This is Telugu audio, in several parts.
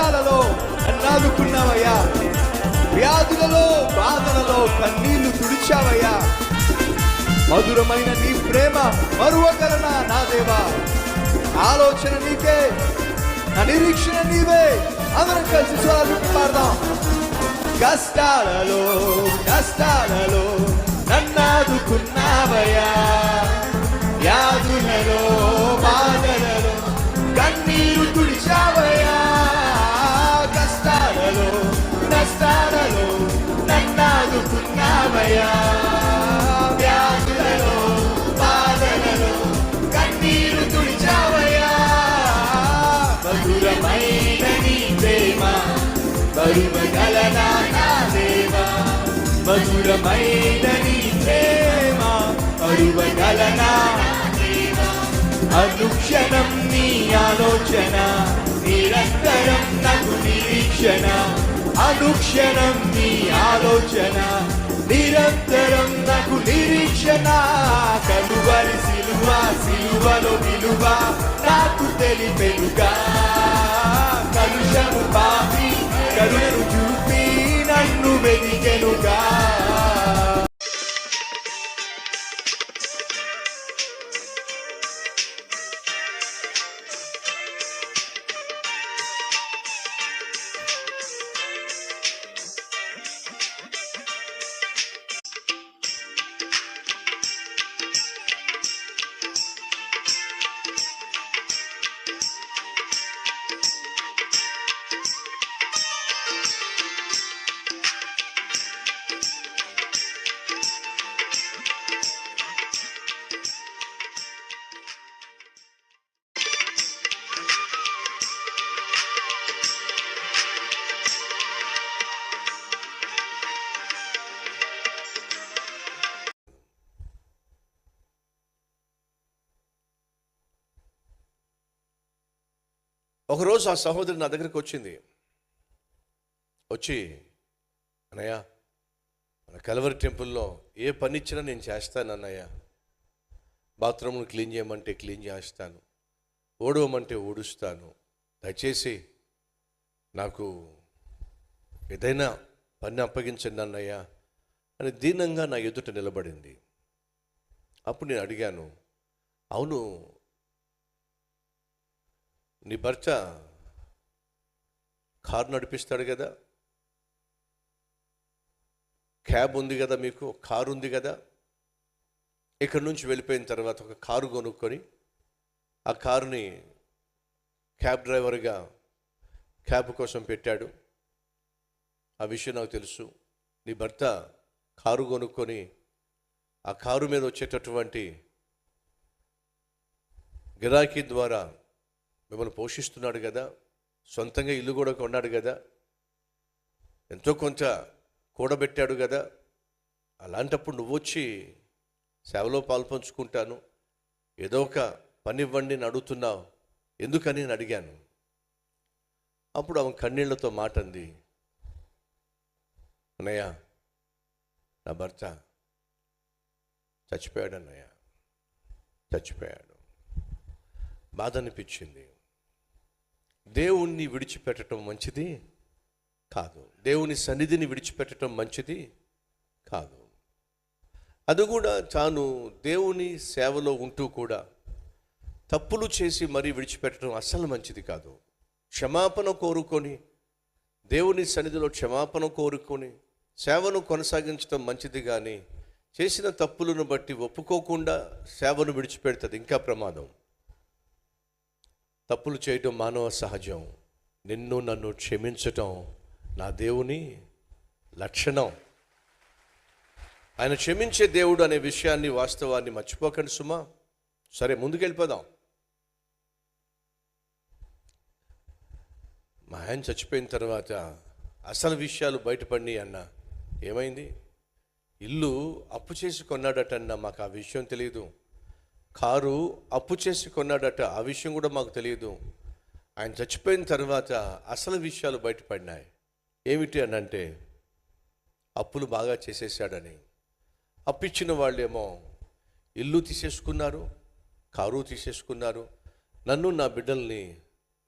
కష్టాలలో నన్ను ఆదుకున్నావయ్యా. వ్యాధులలో బాధలలో కన్నీళ్లు తుడిచావయ్యా. మధురమైన నీ ప్రేమ మరువగలనా నా దేవా? ఆలోచన నీకే, నా నిరీక్షణ నీవే. అందరం కలిసి స్వరాలు పాడదాం. కష్టాలలో కష్టాలలో నన్నాదుకున్నావయ్యా. వ్యాధులలో బాధలలో కన్నీరు తుడిచావయ్యా. కష్టాలలో నష్టాలలో నన్నాదుకున్నావయ్యా. వ్యాధులలో బాధలలో కన్నీరు తుడిచావయ్యా. మధురమైన నీ ప్రేమ మరువగలనా నా దేవా? మధురమైన నీ ప్రేమ మరువగలనా? అనుక్షణం నీ ఆలోచన, నిరంతరం నాకు నిరీక్షణ. అనుక్షణం నీ ఆలోచన, నిరంతరం నాకు నిరీక్షణ. కలువరి సిలువ, సిలువలో విలువ నాకు తెలిపెనుగా. కలుషము పాపి కరుణను చూపి నన్ను వెదికెనుగా. ఒకరోజు ఆ సహోదరి నా దగ్గరికి వచ్చి, అన్నయ్య, మన కల్వరి టెంపుల్లో ఏ పని ఇచ్చినా నేను చేస్తాను అన్నయ్య. బాత్రూమ్ను క్లీన్ చేయమంటే క్లీన్ చేస్తాను, ఊడవమంటే ఊడుస్తాను. దయచేసి నాకు ఏదైనా పని అప్పగించండి అన్నయ్య అని దీనంగా నా ఎదుట నిలబడింది. అప్పుడు నేను అడిగాను, అవును, నీ భర్త కారు నడిపిస్తాడు కదా, క్యాబ్ ఉంది కదా, మీకు కారు ఉంది కదా, ఇక్కడి నుంచి వెళ్ళిపోయిన తర్వాత ఒక కారు కొనుక్కొని ఆ కారుని క్యాబ్ డ్రైవర్గా క్యాబ్ కోసం పెట్టాడు. ఆ విషయం నాకు తెలుసు. నీ భర్త కారు కొనుక్కొని ఆ కారు మీద వచ్చేటటువంటి గిరాకీ ద్వారా మిమ్మల్ని పోషిస్తున్నాడు కదా, సొంతంగా ఇల్లు కూడా కొన్నాడు కదా, ఎంతో కొంత కూడబెట్టాడు కదా. అలాంటప్పుడు నువ్వు వచ్చి సేవలో పాల్పంచుకుంటాను, ఏదో ఒక పని ఇవ్వండి అని అడుగుతున్నావు ఎందుకని నేను అడిగాను. అప్పుడు ఆమె కన్నీళ్లతో మాట అంది, అన్నయ్య, నా భర్త చచ్చిపోయాడు అన్నయ్య, చచ్చిపోయాడు. బాధ అనిపించింది. దేవుణ్ణి విడిచిపెట్టడం మంచిది కాదు, దేవుని సన్నిధిని విడిచిపెట్టడం మంచిది కాదు. అది కూడా తాను దేవుని సేవలో ఉంటూ కూడా తప్పులు చేసి మరీ విడిచిపెట్టడం అస్సలు మంచిది కాదు. క్షమాపణ కోరుకొని, దేవుని సన్నిధిలో క్షమాపణ కోరుకొని సేవను కొనసాగించడం మంచిది. కానీ చేసిన తప్పులను బట్టి ఒప్పుకోకుండా సేవను విడిచిపెడుతుంది, ఇంకా ప్రమాదం. తప్పులు చేయటం మానవ సహజం. నిన్ను నన్ను క్షమించటం నా దేవుని లక్షణం. ఆయన క్షమించే దేవుడు అనే విషయాన్ని, వాస్తవాన్ని మర్చిపోకండి సుమా. సరే, ముందుకెళ్ళిపోదాం. మా ఆయన చచ్చిపోయిన తర్వాత అసలు విషయాలు బయటపడినాయి అన్న. ఏమైంది? ఇల్లు అప్పు చేసి కొన్నాడటన్న, మాకు ఆ విషయం తెలియదు. కారు అప్పు చేసి కొన్నాడట, ఆ విషయం కూడా మాకు తెలియదు. ఆయన చచ్చిపోయిన తర్వాత అసలు విషయాలు బయటపడినాయి. ఏమిటి అని అంటే, అప్పులు బాగా చేసేసాడని. అప్పిచ్చిన వాళ్ళేమో ఇల్లు తీసేసుకున్నారు, కారు తీసేసుకున్నారు, నన్ను నా బిడ్డల్ని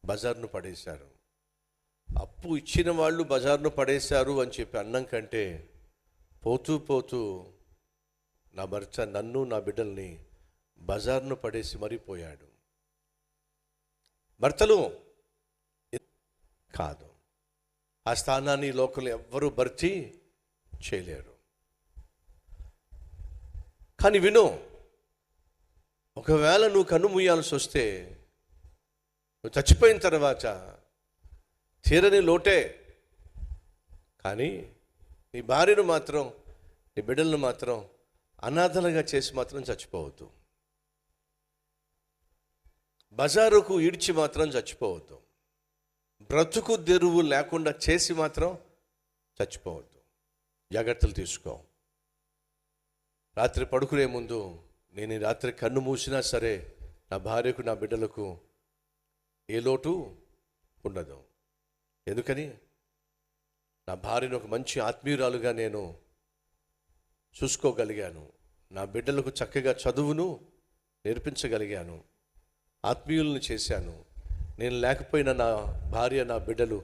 బజార్ను పడేశారు. అప్పు ఇచ్చిన వాళ్ళు బజార్ను పడేశారు అని చెప్పి అన్నం కంటే పోతూ పోతూ నా భర్త నన్ను నా బిడ్డల్ని బజార్ను పడేసి మరిపోయాడు. భర్తలు కాదు, ఆ స్థానాన్ని లోకంలో ఎవ్వరూ భర్తీ చేయలేరు. కానీ విను, ఒకవేళ నువ్వు కన్ను మూయాల్సి వస్తే, నువ్వు చచ్చిపోయిన తర్వాత తీరని లోటే, కానీ నీ భార్యను మాత్రం నీ బిడ్డలను మాత్రం అనాథలుగా చేసి మాత్రం చచ్చిపోవద్దు. బజారుకు ఈడ్చి మాత్రం చచ్చిపోవద్దు. బ్రతుకు తెరువు లేకుండా చేసి మాత్రం చచ్చిపోవద్దు. జాగ్రత్తలు తీసుకో. రాత్రి పడుకునే ముందు, నేను ఈ రాత్రి కన్ను మూసినా సరే నా భార్యకు నా బిడ్డలకు ఏ లోటు ఉండదు. ఎందుకని? నా భార్యను ఒక మంచి ఆత్మీయురాలుగా నేను చూసుకోగలిగాను. నా బిడ్డలకు చక్కగా చదువును నేర్పించగలిగాను, ఆత్మీయులను చేశాను. నేను లేకపోయినా నా భార్య నా బిడ్డలు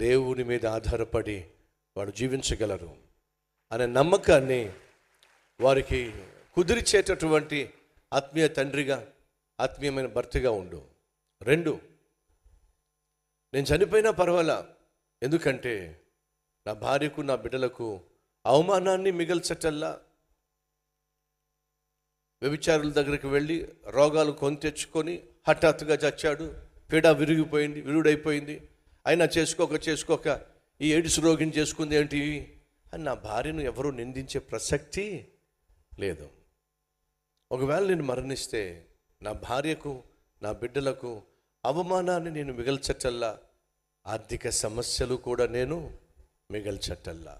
దేవుని మీద ఆధారపడి వాడు జీవించగలరు అనే నమ్మకాన్ని వారికి కుదిరిచేటటువంటి ఆత్మీయ తండ్రిగా, ఆత్మీయమైన భర్తగా ఉండు. 2, నేను చనిపోయినా పర్వాలా, ఎందుకంటే నా భార్యకు నా బిడ్డలకు అవమానాన్ని మిగల్చటల్లా. వ్యభిచారుల దగ్గరికి వెళ్ళి రోగాలు కొని తెచ్చుకొని హఠాత్తుగా చచ్చాడు, పీడ విరుడైపోయింది, అయినా చేసుకోక ఈ ఎయిడ్స్ రోగిని చేసుకుంది ఏంటి అని నా భార్యను ఎవరూ నిందించే ప్రసక్తి లేదు. ఒకవేళ నేను మరణిస్తే నా భార్యకు నా బిడ్డలకు అవమానాన్ని నేను మిగల్చటల్లా, ఆర్థిక సమస్యలు కూడా నేను మిగల్చటల్లా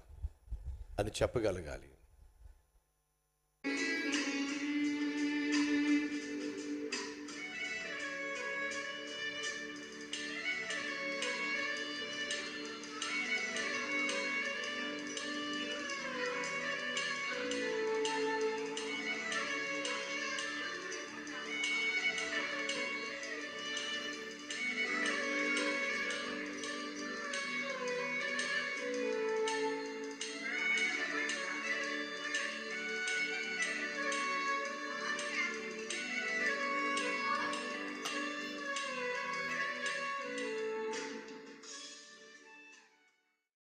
అని చెప్పగలగాలి.